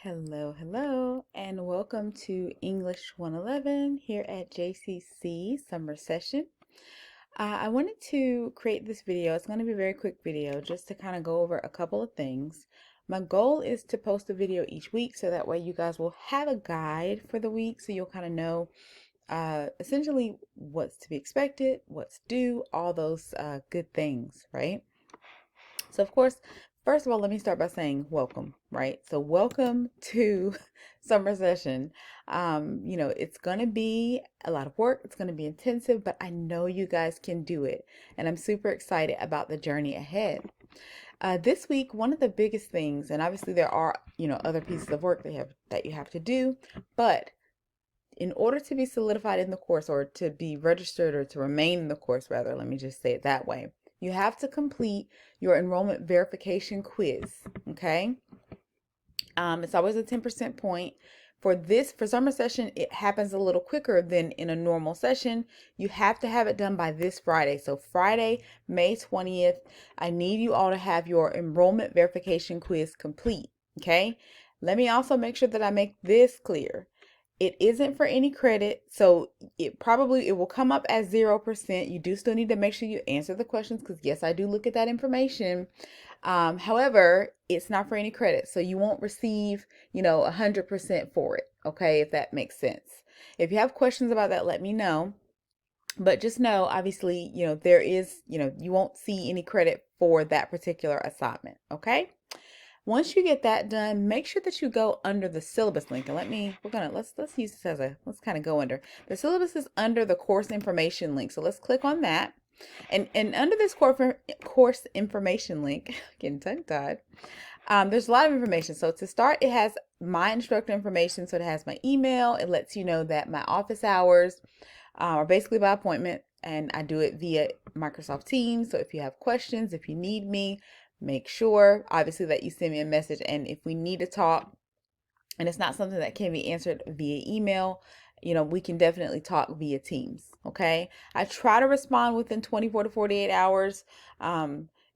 Hello, and welcome to English 111 here at JCC Summer Session. I wanted to create this video. It's going to be a very quick video just to kind of go over a couple of things. My goal is to post a video each week so that way you guys will have a guide for the week so you'll kind of know essentially what's to be expected, what's due, all those good things, right? So of course, first of all, let me start by saying welcome, right? So welcome to summer session. It's going to be a lot of work. It's going to be intensive, but I know you guys can do it. And I'm super excited about the journey ahead. This week, one of the biggest things, and obviously there are, other pieces of work that you have to do, but in order to be solidified in the course or to be registered or to remain in the course, rather, let me just say it that way, you have to complete your enrollment verification quiz. Okay. It's always a 10% point. For summer session, it happens a little quicker than in a normal session. You have to have it done by this Friday. So Friday, May 20th, I need you all to have your enrollment verification quiz complete. Okay. Let me also make sure that I make this clear. It isn't for any credit, so it will come up as 0%. You do still need to make sure you answer the questions because yes, I do look at that information. However, it's not for any credit, so you won't receive, 100% for it. Okay, if that makes sense. If you have questions about that, let me know. But just know, obviously, there is, you won't see any credit for that particular assignment. Okay. Once you get that done, make sure that you go under the syllabus link. And let's use this let's kind of go under. The syllabus is under the course information link. So let's click on that. And under this course information link, getting tongue-tied, there's a lot of information. So to start, it has my instructor information. So it has my email. It lets you know that my office hours are basically by appointment. And I do it via Microsoft Teams. So if you have questions, if you need me, make sure obviously that you send me a message, and if we need to talk and it's not something that can be answered via email, we can definitely talk via Teams. Okay, I try to respond within 24 to 48 hours.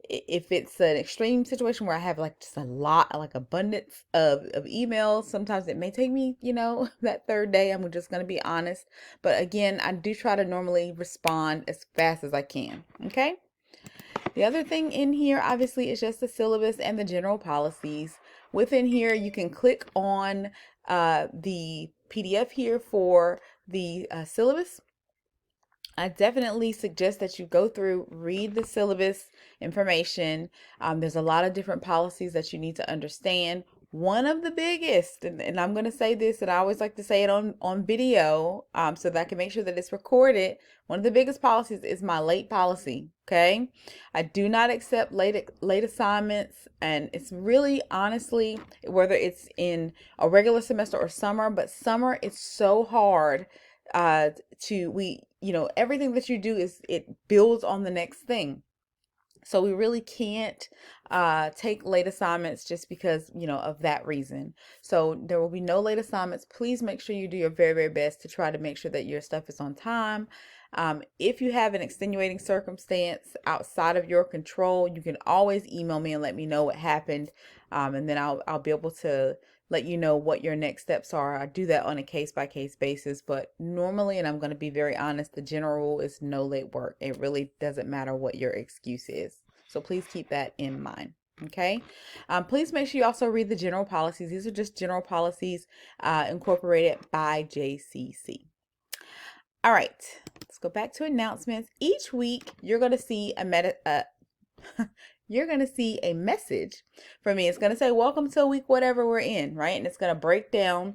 If it's an extreme situation where I have like just abundance of emails, sometimes it may take me, that third day. I'm just going to be honest, but again, I do try to normally respond as fast as I can. Okay. The other thing in here, obviously, is just the syllabus and the general policies. Within here, you can click on the PDF here for the syllabus. I definitely suggest that you go through, read the syllabus information. There's a lot of different policies that you need to understand. One of the biggest, and I'm going to say this, and I always like to say it on video so that I can make sure that it's recorded. One of the biggest policies is my late policy. Okay. I do not accept late assignments. And it's really, honestly, whether it's in a regular semester or summer, but summer, it's so hard everything that you do it builds on the next thing. So we really can't take late assignments just because, of that reason. So there will be no late assignments. Please make sure you do your very, very best to try to make sure that your stuff is on time. If you have an extenuating circumstance outside of your control, you can always email me and let me know what happened. And then I'll be able to let you know what your next steps are. I do that on a case-by-case basis, but normally, and I'm going to be very honest, the general rule is no late work. It really doesn't matter what your excuse is. So please keep that in mind. Okay. Please make sure you also read the general policies. These are just general policies incorporated by JCC. All right, let's go back to announcements. Each week, you're going to see you're going to see a message from me. It's going to say, welcome to week, whatever we're in, right? And it's going to break down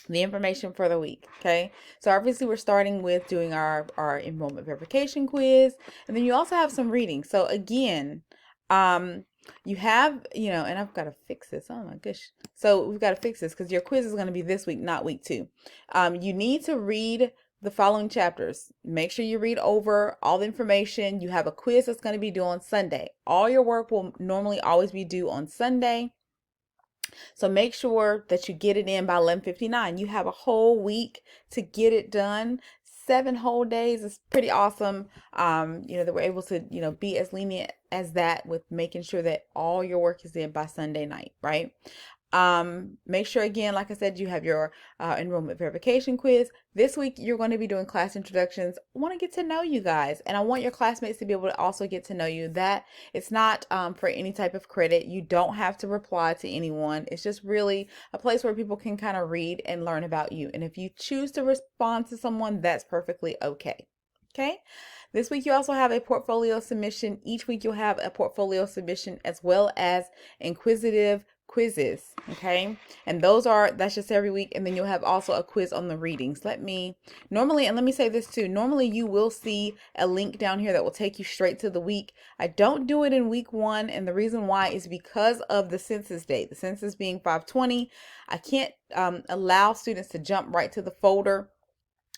the information for the week. Okay. So obviously we're starting with doing our enrollment verification quiz. And then you also have some reading. So again, you have, and I've got to fix this. Oh my gosh. So we've got to fix this because your quiz is going to be this week, not week 2. You need to read the following chapters. Make sure you read over all the information. You have a quiz that's going to be due on Sunday. All your work will normally always be due on Sunday. So make sure that you get it in by 11:59. You have a whole week to get it done. 7 whole days is pretty awesome. That we're able to, be as lenient as that with making sure that all your work is in by Sunday night, right? Make sure, again, like I said, you have your enrollment verification quiz. This week, you're going to be doing class introductions. I want to get to know you guys, and I want your classmates to be able to also get to know you. That it's not for any type of credit. You don't have to reply to anyone. It's just really a place where people can kind of read and learn about you. And if you choose to respond to someone, that's perfectly okay. Okay. This week you also have a portfolio submission. Each week you'll have a portfolio submission as well as inquisitive quizzes. Okay. And that's just every week. And then you'll have also a quiz on the readings. Let me say this too. Normally you will see a link down here that will take you straight to the week. I don't do it in week 1. And the reason why is because of the census date, the census being 5/20. I can't allow students to jump right to the folder,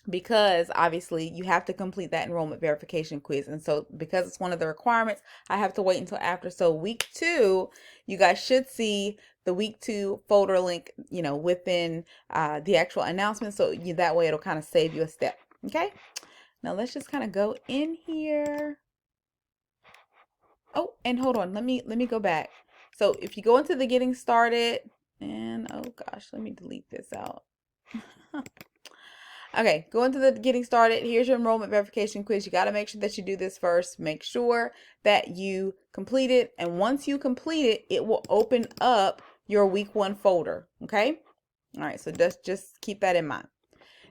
because obviously you have to complete that enrollment verification quiz. And so because it's one of the requirements, I have to wait until after. So week 2, you guys should see the week 2 folder link, within the actual announcement. So that way it'll kind of save you a step. Okay. Now let's just kind of go in here. Oh, and hold on. Let me go back. So if you go into the getting started, and oh gosh, let me delete this out. Okay, go into the getting started. Here's your enrollment verification quiz. You got to make sure that you do this first. Make sure that you complete it. And once you complete it, it will open up your week 1 folder. Okay. All right. So just keep that in mind.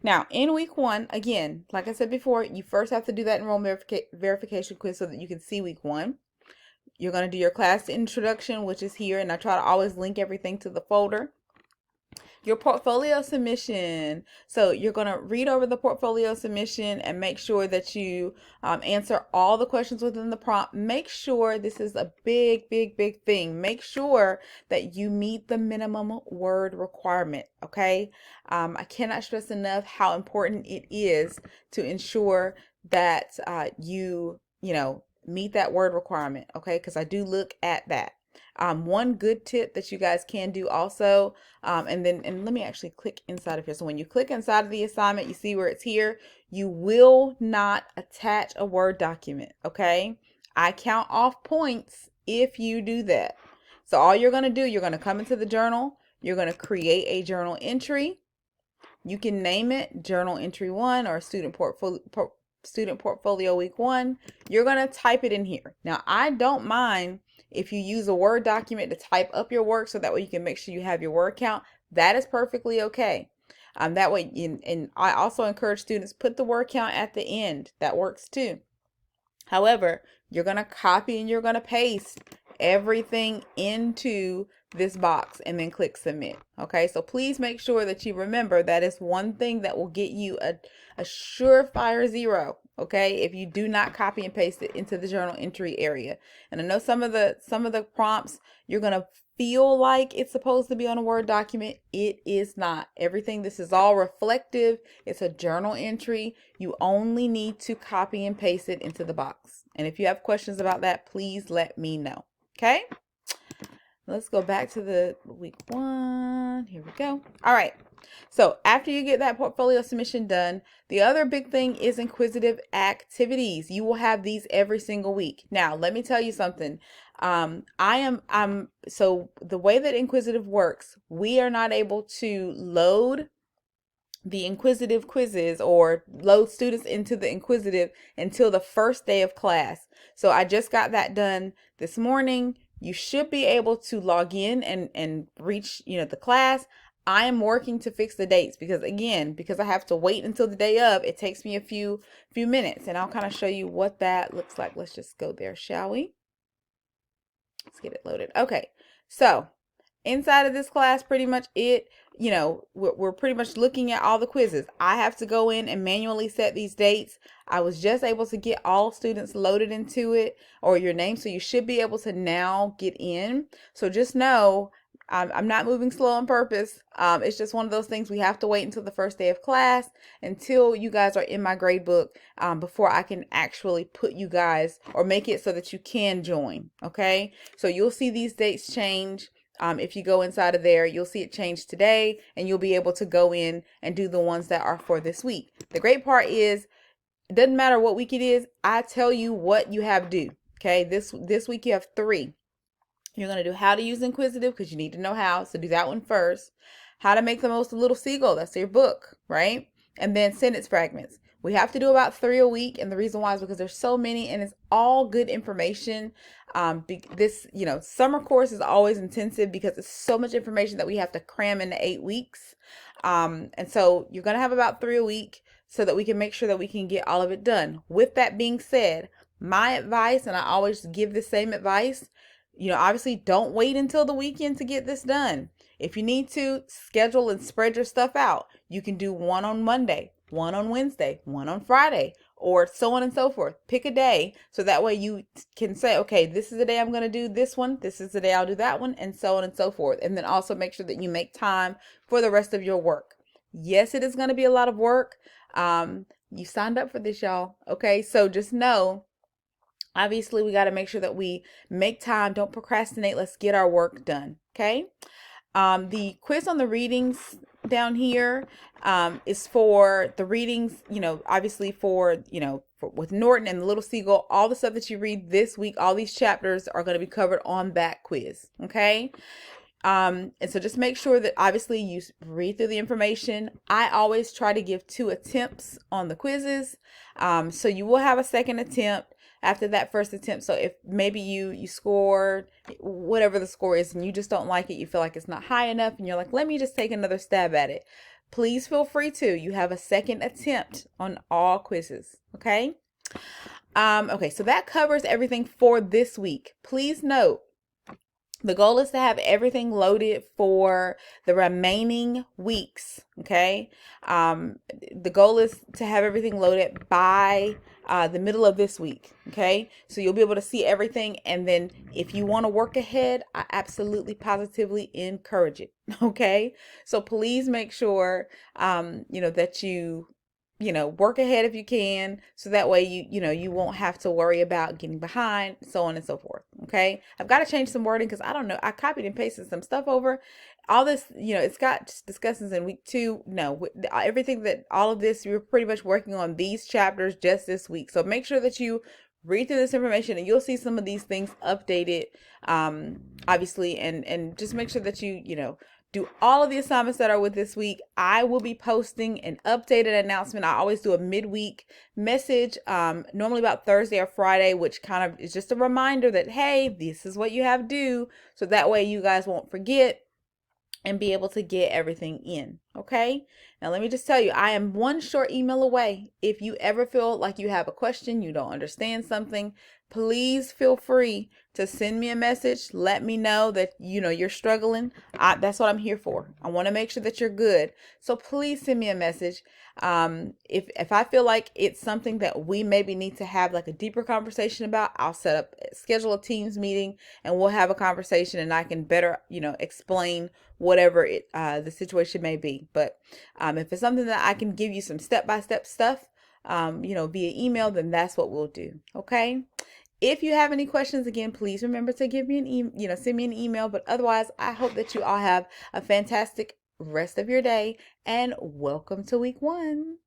Now, in week 1, again, like I said before, you first have to do that enrollment verification quiz so that you can see week 1. You're going to do your class introduction, which is here. And I try to always link everything to the folder. Your portfolio submission. So you're going to read over the portfolio submission and make sure that you answer all the questions within the prompt. Make sure, this is a big thing. Make sure that you meet the minimum word requirement. Okay. I cannot stress enough how important it is to ensure that you meet that word requirement. Okay. Because I do look at that. One good tip that you guys can do also, and let me actually click inside of here. So when you click inside of the assignment, you see where it's here. You will not attach a Word document. Okay. I count off points if you do that. So all you're going to do, you're going to come into the journal. You're going to create a journal entry. You can name it Journal Entry 1 or Student Portfolio Week 1. You're going to type it in here. Now, I don't mind if you use a Word document to type up your work so that way you can make sure you have your word count. That is perfectly okay. That way, and I also encourage students, put the word count at the end. That works too. However, you're going to copy and you're going to paste everything into this box and then click submit. Okay, so please make sure that you remember that is one thing that will get you a surefire 0. Okay, if you do not copy and paste it into the journal entry area. And I know some of the prompts you're gonna feel like it's supposed to be on a Word document. It is not. Everything, this is all reflective. It's a journal entry. You only need to copy and paste it into the box. And if you have questions about that, please let me know. Okay. Let's go back to the week 1. Here we go. All right. So after you get that portfolio submission done, the other big thing is inquisitive activities. You will have these every single week. Now, let me tell you something. So the way that inquisitive works, we are not able to load the inquisitive quizzes or load students into the inquisitive until the first day of class. So I just got that done this morning. You should be able to log in and reach, the class. I am working to fix the dates because I have to wait until the day of, it takes me a few minutes, and I'll kind of show you what that looks like. Let's just go there, shall we? Let's get it loaded. Okay. So inside of this class, pretty much we're pretty much looking at all the quizzes. I have to go in and manually set these dates. I was just able to get all students loaded into it, or your name. So you should be able to now get in. So just know, I'm not moving slow on purpose. It's just one of those things. We have to wait until the first day of class, until you guys are in my grade book, before I can actually put you guys or make it so that you can join. Okay. So you'll see these dates change. If you go inside of there, you'll see it change today, and you'll be able to go in and do the ones that are for this week. The great part is, it doesn't matter what week it is. I tell you what you have due. Okay. This week you have 3. You're going to do how to use Inquisitive because you need to know how. So do that one first. How to make the most of Little Seagull. That's your book, right? And then sentence fragments. We have to do about 3 a week. And the reason why is because there's so many and it's all good information. This, summer course is always intensive because it's so much information that we have to cram into 8 weeks. And so you're going to have about 3 a week so that we can make sure that we can get all of it done. With that being said, my advice, and I always give the same advice, obviously don't wait until the weekend to get this done. If you need to, schedule and spread your stuff out. You can do one on Monday, one on Wednesday, one on Friday, or so on and so forth. Pick a day so that way you can say, okay, this is the day I'm going to do this one. This is the day I'll do that one, and so on and so forth. And then also make sure that you make time for the rest of your work. Yes, it is going to be a lot of work. You signed up for this, y'all. Okay, so just know, obviously, we got to make sure that we make time. Don't procrastinate. Let's get our work done. Okay. The quiz on the readings down here is for the readings, obviously with Norton and the Little Seagull, all the stuff that you read this week, all these chapters are going to be covered on that quiz. Okay. And so just make sure that obviously you read through the information. I always try to give 2 attempts on the quizzes. So you will have a second attempt after that first attempt. So if maybe you scored whatever the score is and you just don't like it, you feel like it's not high enough and you're like, let me just take another stab at it. Please feel free to. You have a second attempt on all quizzes. Okay. Okay. So that covers everything for this week. Please note, the goal is to have everything loaded for the remaining weeks. Okay. The goal is to have everything loaded by the middle of this week. Okay. So you'll be able to see everything. And then if you want to work ahead, I absolutely positively encourage it. Okay. So please make sure, that you work ahead if you can, so that way you won't have to worry about getting behind, so on and so forth. Okay. I've got to change some wording because I don't know. I copied and pasted some stuff over. All this, it's got discussions in week 2. No, everything that all of this, you're pretty much working on these chapters just this week. So make sure that you read through this information and you'll see some of these things updated, obviously, and just make sure that you do all of the assignments that are with this week. I will be posting an updated announcement. I always do a midweek message, normally about Thursday or Friday, which kind of is just a reminder that, hey, this is what you have to do. So that way you guys won't forget and be able to get everything in. Okay. Now let me just tell you, I am one short email away. If you ever feel like you have a question, you don't understand something, please feel free to send me a message. Let me know that, you're struggling. That's what I'm here for. I want to make sure that you're good. So please send me a message. If I feel like it's something that we maybe need to have like a deeper conversation about, I'll schedule a Teams meeting and we'll have a conversation and I can better, explain whatever the situation may be. But if it's something that I can give you some step-by-step stuff, via email, then that's what we'll do. Okay. If you have any questions, again, please remember to give me send me an email. But otherwise, I hope that you all have a fantastic rest of your day and welcome to week 1.